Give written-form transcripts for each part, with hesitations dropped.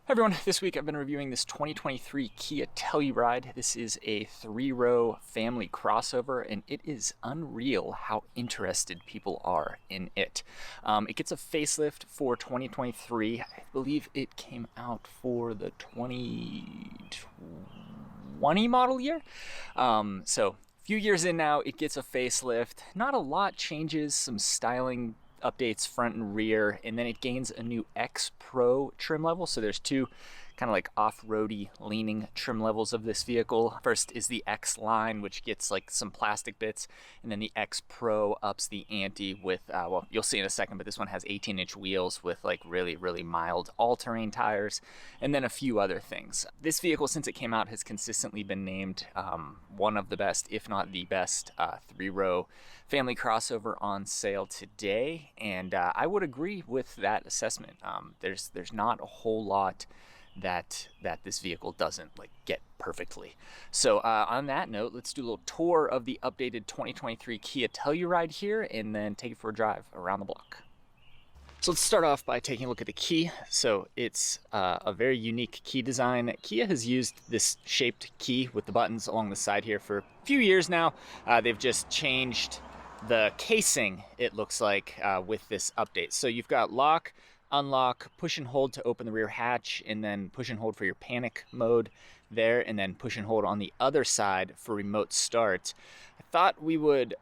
Hi everyone, this week I've been reviewing this 2023 Kia Telluride. This is a 3-row family crossover, and it is unreal how interested people are in it. It gets a facelift for 2023. I believe it came out for the 2020 model year. So a few years in now, it gets a facelift. Not a lot changes, some styling updates front and rear, and then it gains a new X Pro trim level. So there's two kind of like off-roady leaning trim levels of this vehicle. First is the X line, which gets like some plastic bits, and then the X Pro ups the ante with well, you'll see in a second, but this one has 18-inch wheels with like really mild all-terrain tires, and then a few other things. This vehicle, since it came out, has consistently been named one of the best, if not the best, 3-row family crossover on sale today, and I would agree with that assessment. There's not a whole lot that this vehicle doesn't like get perfectly. So on that note, let's do a little tour of the updated 2023 Kia Telluride here, and then take it for a drive around the block. So let's start off by taking a look at the key. So it's a very unique key design. Kia has used this shaped key with the buttons along the side here for a few years now. They've just changed the casing, it looks like, with this update. So you've got lock, unlock, push and hold to open the rear hatch, and then push and hold for your panic mode there, and then push and hold on the other side for remote start. I thought we would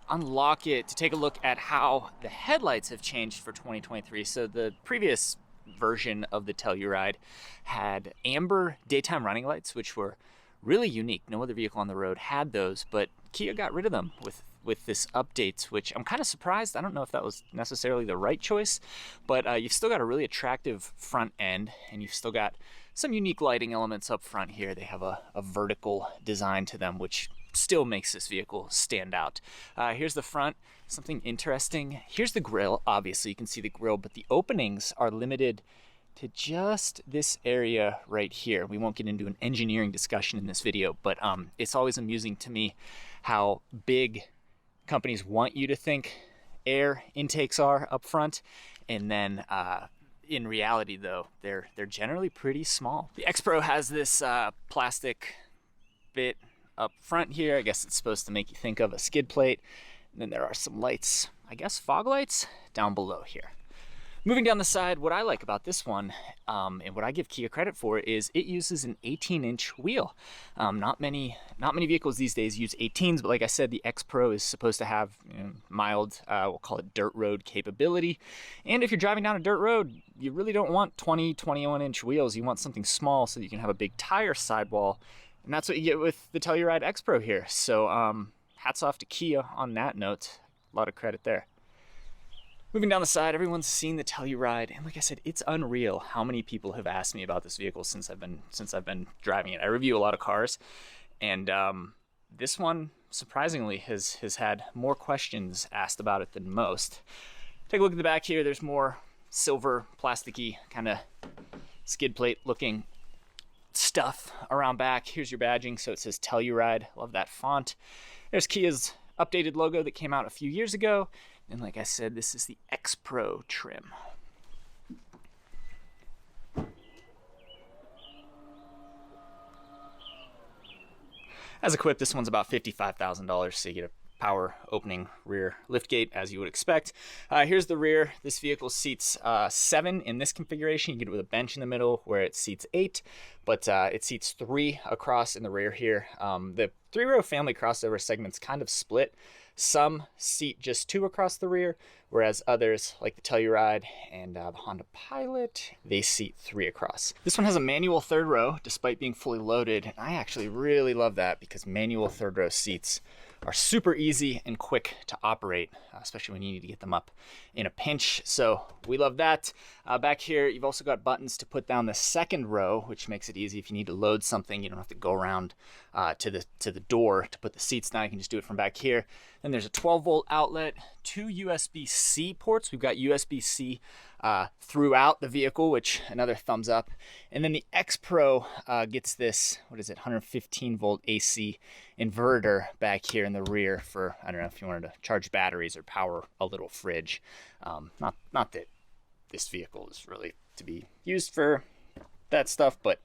unlock it to take a look at how the headlights have changed for 2023. So the previous version of the Telluride had amber daytime running lights, which were really unique. No other vehicle on the road had those, but Kia got rid of them with this update, which I'm kind of surprised. I don't know if that was necessarily the right choice, but you've still got a really attractive front end, and you've still got some unique lighting elements up front here. They have a vertical design to them, which still makes this vehicle stand out. Here's the front, something interesting. Here's the grille. Obviously you can see the grille, but the openings are limited to just this area right here. We won't get into an engineering discussion in this video, but it's always amusing to me how big companies want you to think air intakes are up front, and then in reality though, they're generally pretty small. The X Pro has this plastic bit up front here. I guess it's supposed to make you think of a skid plate. And then there are some lights, I guess fog lights, down below here. Moving down the side, what I like about this one, and what I give Kia credit for, is it uses an 18-inch wheel. Not many vehicles these days use 18s, but like I said, the X Pro is supposed to have, mild, we'll call it dirt road capability. And if you're driving down a dirt road, you really don't want 21-inch wheels. You want something small so that you can have a big tire sidewall, and that's what you get with the Telluride X Pro here. So hats off to Kia on that note. A lot of credit there. Moving down the side, everyone's seen the Telluride, and like I said, it's unreal how many people have asked me about this vehicle since I've been driving it. I review a lot of cars, and this one surprisingly has had more questions asked about it than most. Take a look at the back here. There's more silver, plasticky kind of skid plate looking stuff around back. Here's your badging, so it says Telluride. Love that font. There's Kia's updated logo that came out a few years ago. And like I said, this is the X Pro trim. As equipped, this one's about $55,000, so you get a power opening rear liftgate, as you would expect. Here's the rear. This vehicle seats 7 in this configuration. You get it with a bench in the middle where it seats 8, but it seats 3 across in the rear here. The 3-row family crossover segment's kind of split. Some seat just 2 across the rear, whereas others, like the Telluride and the Honda Pilot, they seat 3 across. This one has a manual 3rd row, despite being fully loaded, and I actually really love that because manual 3rd row seats are super easy and quick to operate, especially when you need to get them up in a pinch. So we love that. Back here, you've also got buttons to put down the 2nd row, which makes it easy if you need to load something. You don't have to go around to the door to put the seats down. You can just do it from back here. Then there's a 12-volt outlet, 2 USB-C ports. We've got USB-C throughout the vehicle, which another thumbs up. And then the X Pro gets this, 115-volt AC inverter back here in the rear for, I don't know if you wanted to charge batteries or power a little fridge. Not that this vehicle is really to be used for that stuff, but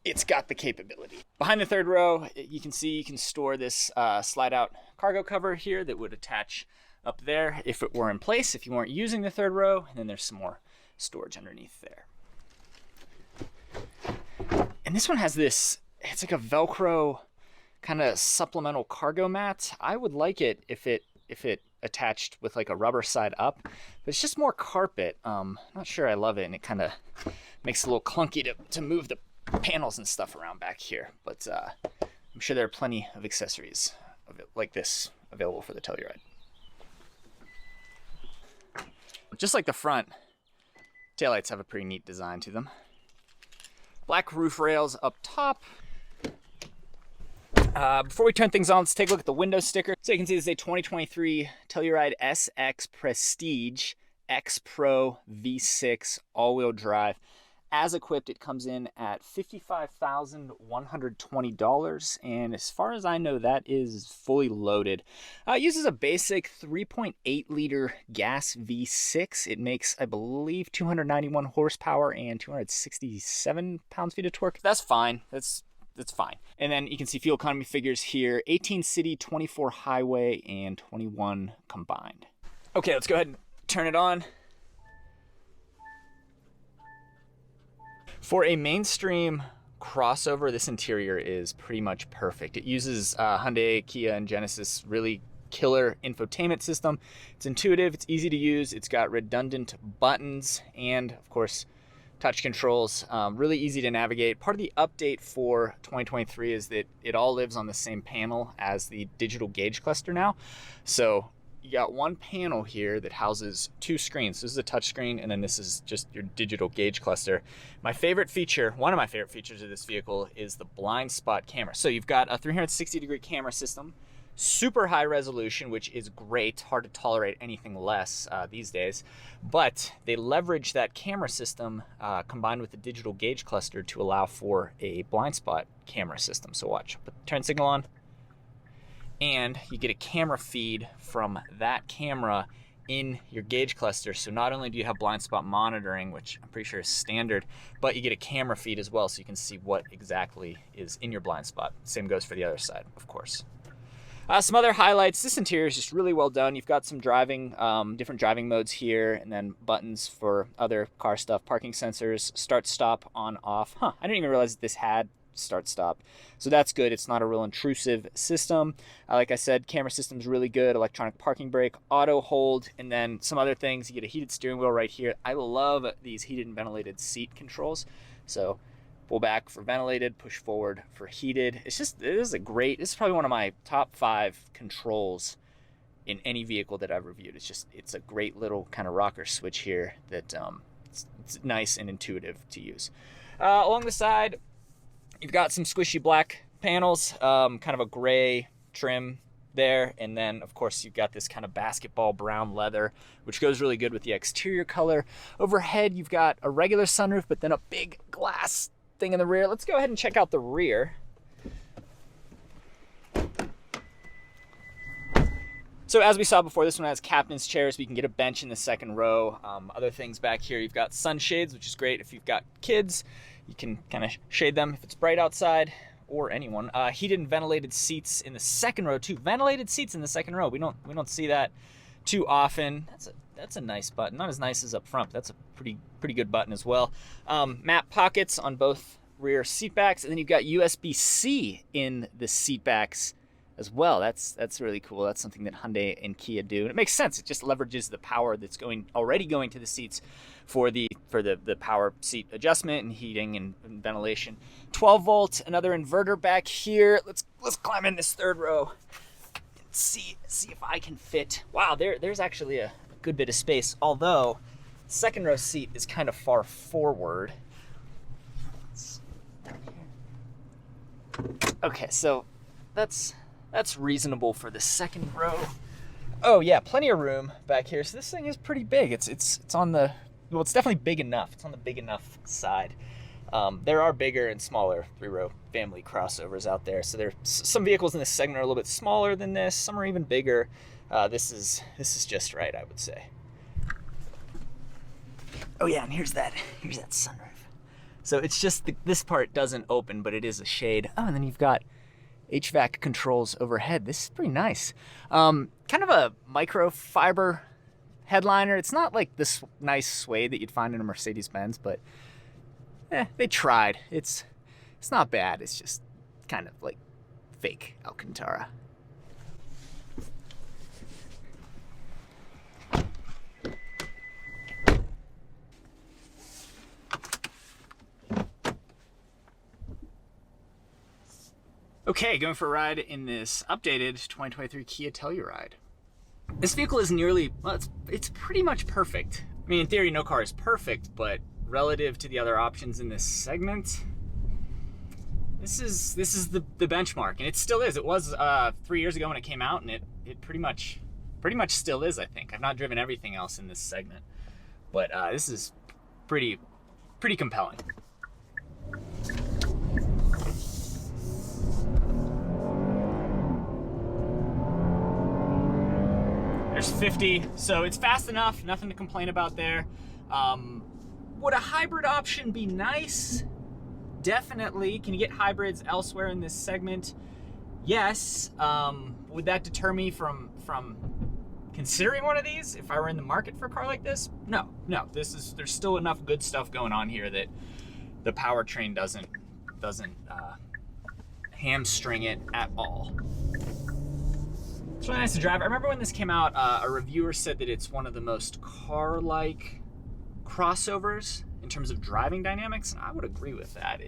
it's got the capability. Behind the third row, you can see you can store this slide out cargo cover here that would attach up there if it were in place, if you weren't using the third row, and then there's some more storage underneath there. And this one has this, it's like a Velcro kind of supplemental cargo mat. I would like it if it attached with like a rubber side up, but it's just more carpet. Not sure I love it, and it kind of makes it a little clunky to move the panels and stuff around back here, but I'm sure there are plenty of accessories like this available for the Telluride. Just like the front, taillights have a pretty neat design to them. Black roof rails up top. Before we turn things on, let's take a look at the window sticker. So you can see this is a 2023 Telluride SX Prestige X Pro V6 all-wheel drive. As equipped, it comes in at $55,120, and as far as I know, that is fully loaded. It uses a basic 3.8 liter gas V6. It makes, I believe, 291 horsepower and 267 pounds-feet of torque. That's fine. That's fine. And then you can see fuel economy figures here: 18 city, 24 highway, and 21 combined. Okay, let's go ahead and turn it on. For a mainstream crossover, this interior is pretty much perfect. It uses Hyundai, Kia, and Genesis really killer infotainment system. It's intuitive, it's easy to use, it's got redundant buttons, and of course, touch controls. Really easy to navigate. Part of the update for 2023 is that it all lives on the same panel as the digital gauge cluster now. So you got one panel here that houses two screens. This is a touch screen, and then this is just your digital gauge cluster. My favorite feature, one of my favorite features of this vehicle, is the blind spot camera. So you've got a 360-degree camera system, super high resolution, which is great. Hard to tolerate anything less these days. But they leverage that camera system combined with the digital gauge cluster to allow for a blind spot camera system. So watch, put the turn signal on, and you get a camera feed from that camera in your gauge cluster. So not only do you have blind spot monitoring, which I'm pretty sure is standard, but you get a camera feed as well, so you can see what exactly is in your blind spot. Same goes for the other side, of course. Some other highlights: this interior is just really well done. You've got some driving, different driving modes here, and then buttons for other car stuff, parking sensors, start, stop, on, off. I didn't even realize that this had start, stop. So that's good. It's not a real intrusive system. Like I said, camera system's really good. Electronic parking brake, auto hold, and then some other things. You get a heated steering wheel right here. I love these heated and ventilated seat controls. So pull back for ventilated, push forward for heated. It is probably one of my top 5 controls in any vehicle that I've reviewed. It's a great little kind of rocker switch here that it's nice and intuitive to use. Along the side, you've got some squishy black panels, kind of a gray trim there, and then of course you've got this kind of basketball brown leather, which goes really good with the exterior color. Overhead, you've got a regular sunroof, but then a big glass thing in the rear. Let's go ahead and check out the rear. So as we saw before, this one has captain's chairs, so you can get a bench in the second row. Other things back here, you've got sunshades, which is great if you've got kids. You can kind of shade them if it's bright outside, or anyone. Heated and ventilated seats in the second row too. Ventilated seats in the second row. We don't see that too often. That's a nice button. Not as nice as up front, but that's a pretty good button as well. Map pockets on both rear seat backs, and then you've got USB-C in the seat backs as well. That's really cool. That's something that Hyundai and Kia do, and it makes sense. It just leverages the power that's already going to the seats for the power seat adjustment and heating and ventilation. 12 volt, another inverter back here. Let's climb in this third row and see if I can fit. Wow, there's actually a good bit of space, although second row seat is kind of far forward. Okay, so that's reasonable for the second row. Oh yeah, plenty of room back here. So this thing is pretty big. It's on the, well, it's definitely big enough. It's on the big enough side. There are bigger and smaller 3-row family crossovers out there. So some vehicles in this segment are a little bit smaller than this. Some are even bigger. This is just right, I would say. Oh yeah, and here's that sunroof. So it's just this part doesn't open, but it is a shade. Oh, and then you've got HVAC controls overhead. This is pretty nice. Kind of a microfiber headliner. It's not like this nice suede that you'd find in a Mercedes-Benz, but they tried. It's not bad. It's just kind of like fake Alcantara. Okay, going for a ride in this updated 2023 Kia Telluride. This vehicle is nearly, well, it's pretty much perfect. I mean, in theory, no car is perfect, but relative to the other options in this segment, this is the benchmark, and it still is. It was 3 years ago when it came out, and it pretty much still is, I think. I've not driven everything else in this segment, but this is pretty compelling. There's 50, so it's fast enough, nothing to complain about there. Would a hybrid option be nice? Definitely. Can you get hybrids elsewhere in this segment? Yes. Would that deter me from considering one of these if I were in the market for a car like this? No. There's still enough good stuff going on here that the powertrain doesn't hamstring it at all. It's really nice to drive. I remember when this came out, a reviewer said that it's one of the most car-like crossovers in terms of driving dynamics, and I would agree with that.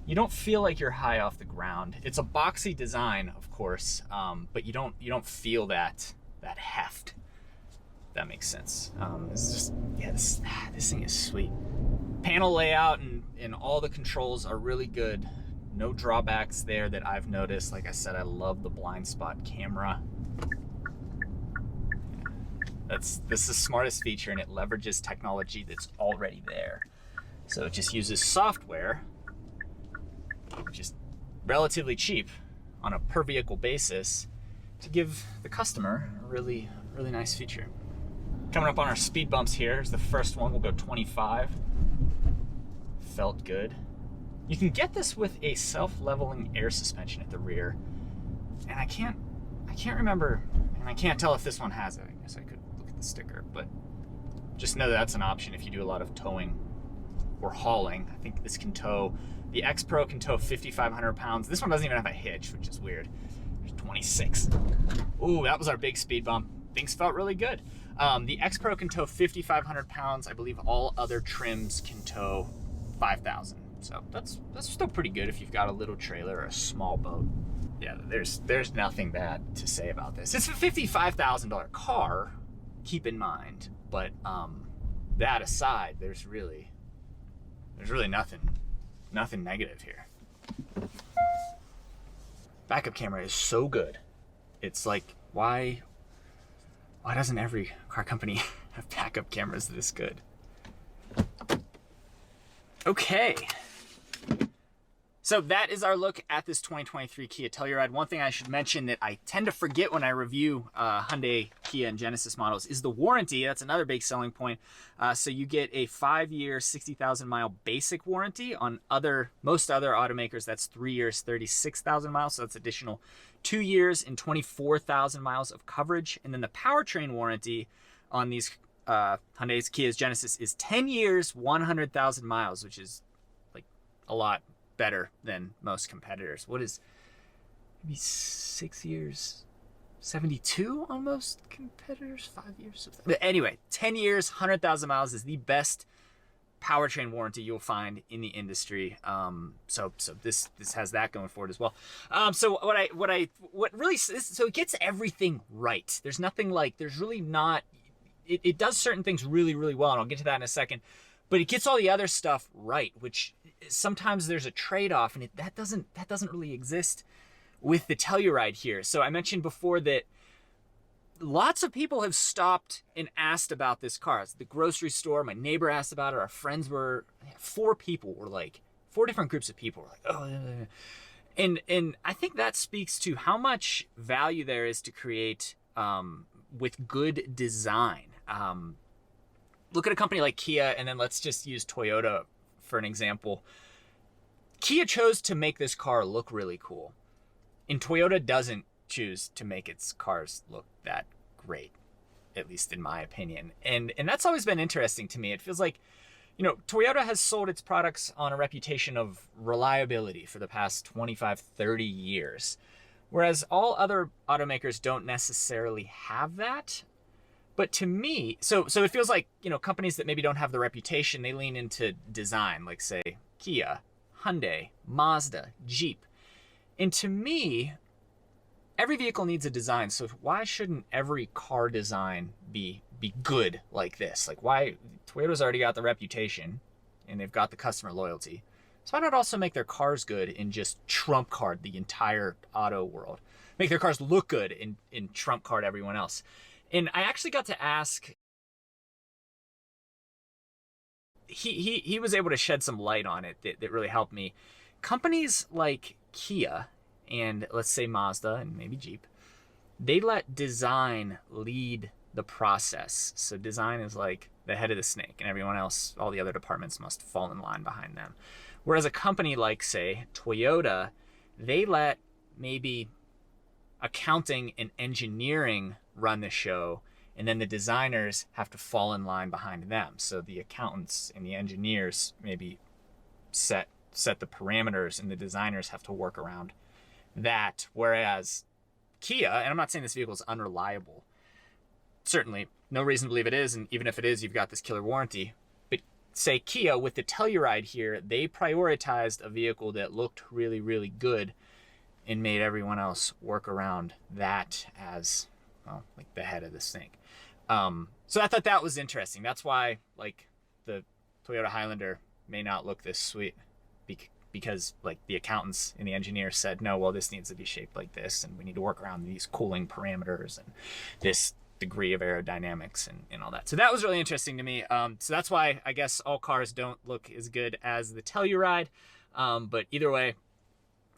You don't feel like you're high off the ground. It's a boxy design, of course, but you don't feel that heft. If that makes sense. It's just, yeah, this thing is sweet. Panel layout and all the controls are really good. No drawbacks there that I've noticed. Like I said, I love the blind spot camera. This is the smartest feature, and it leverages technology that's already there. So it just uses software, which is relatively cheap on a per vehicle basis, to give the customer a really nice feature. Coming up on our speed bumps here. Here's the first one. We'll go 25. Felt good. You can get this with a self-leveling air suspension at the rear, and I can't remember, and I can't tell if this one has it. I guess I could look at the sticker, but just know that that's an option if you do a lot of towing or hauling. I think this can tow, the X Pro can tow 5,500 pounds. This one doesn't even have a hitch, which is weird. There's 26. Ooh, that was our big speed bump. Things felt really good. The X Pro can tow 5,500 pounds. I believe all other trims can tow 5,000. So that's still pretty good if you've got a little trailer or a small boat. Yeah, there's nothing bad to say about this. It's a $55,000 car, keep in mind, but that aside, there's really nothing negative here. Backup camera is so good. It's like, why doesn't every car company have backup cameras this good? Okay. So that is our look at this 2023 Kia Telluride. One thing I should mention that I tend to forget when I review Hyundai, Kia, and Genesis models is the warranty. That's another big selling point. So you get a 5-year, 60,000-mile basic warranty. On most other automakers, that's 3 years, 36,000 miles. So that's additional 2 years and 24,000 miles of coverage. And then the powertrain warranty on these Hyundai's, Kia's, Genesis is 10 years, 100,000 miles, which is like a lot better than most competitors. What is maybe 6 years, 72 on most competitors, 5 years. But anyway, 10 years, 100,000 miles is the best powertrain warranty you'll find in the industry. So this has that going for it as well. So so it gets everything right. There's nothing like, there's really not, it does certain things really, really well, and I'll get to that in a second. But it gets all the other stuff right, which sometimes there's a trade-off, and that doesn't really exist with the Telluride here. So I mentioned before that lots of people have stopped and asked about this car. It's the grocery store, my neighbor asked about it, our friends were, 4 different groups of people were like, oh, and I think that speaks to how much value there is to create with good design. Look at a company like Kia, and then let's just use Toyota for an example, Kia chose to make this car look really cool, and Toyota doesn't choose to make its cars look that great, at least in my opinion. And that's always been interesting to me. It feels like, you know, Toyota has sold its products on a reputation of reliability for the past 25, 30 years, whereas all other automakers don't necessarily have that. But to me, so it feels like, you know, companies that maybe don't have the reputation, they lean into design, like say Kia, Hyundai, Mazda, Jeep. And to me, every vehicle needs a design, so why shouldn't every car design be good like this? Like, why? Toyota's already got the reputation, and they've got the customer loyalty. So why not also make their cars good and just trump card the entire auto world? Make their cars look good and trump card everyone else. And I actually got to ask, he was able to shed some light on it that really helped me. Companies like Kia and let's say Mazda and maybe Jeep, they let design lead the process. So design is like the head of the snake, and everyone else, all the other departments must fall in line behind them. Whereas a company like, say, Toyota, they let maybe accounting and engineering run the show, and then the designers have to fall in line behind them. So the accountants and the engineers maybe set the parameters, and the designers have to work around that. Whereas Kia, and I'm not saying this vehicle is unreliable, certainly no reason to believe it is, and even if it is, you've got this killer warranty. But say Kia, with the Telluride here, they prioritized a vehicle that looked really, really good and made everyone else work around that as, well, like the head of the snake. So I thought that was interesting. That's why, like, the Toyota Highlander may not look this sweet, because like the accountants and the engineers said, no, well, this needs to be shaped like this, and we need to work around these cooling parameters and this degree of aerodynamics and all that. So that was really interesting to me. So that's why I guess all cars don't look as good as the Telluride. But either way,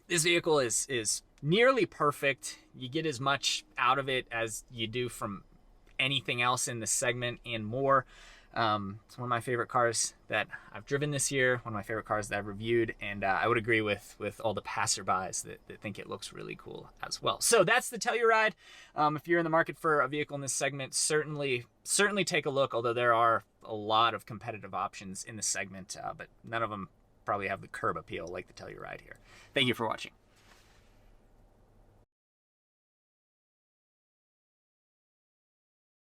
this vehicle is nearly perfect. You get as much out of it as you do from anything else in the segment and more. It's one of my favorite cars that I've driven this year, one of my favorite cars that I've reviewed, and I would agree with all the passerbys that think it looks really cool as well. So that's the Telluride. If you're in the market for a vehicle in this segment, certainly take a look, although there are a lot of competitive options in the segment, but none of them probably have the curb appeal like the Telluride here. Thank you for watching.